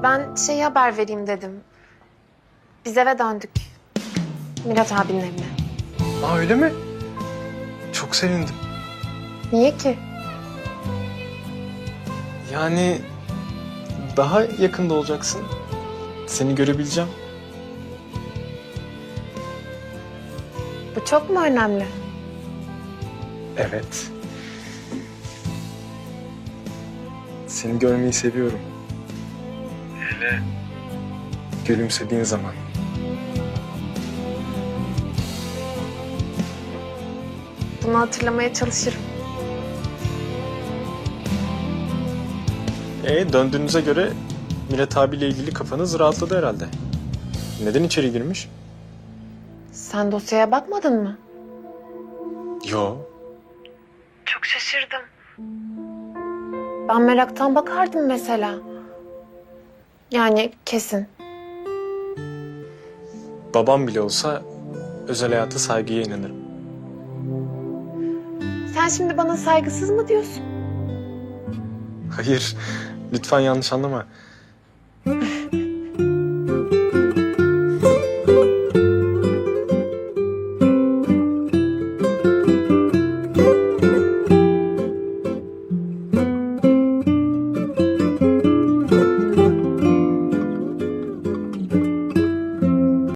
Ben haber vereyim dedim. Biz eve döndük. Mirat abinin evine. Aa öyle mi? Çok sevindim. Niye ki? Yani daha yakında olacaksın. Seni görebileceğim. Bu çok mu önemli? Evet. Seni görmeyi seviyorum. Hele gülümsediğin zaman. Bunu hatırlamaya çalışırım. Döndüğünüze göre Mirat abiyle ilgili kafanız rahatladı herhalde. Neden içeri girmiş? Sen dosyaya bakmadın mı? Yo. Çok şaşırdım. Ben meraktan bakardım mesela. Yani kesin. Babam bile olsa özel hayata saygıya inanırım. Sen şimdi bana saygısız mı diyorsun? Hayır, lütfen yanlış anlama.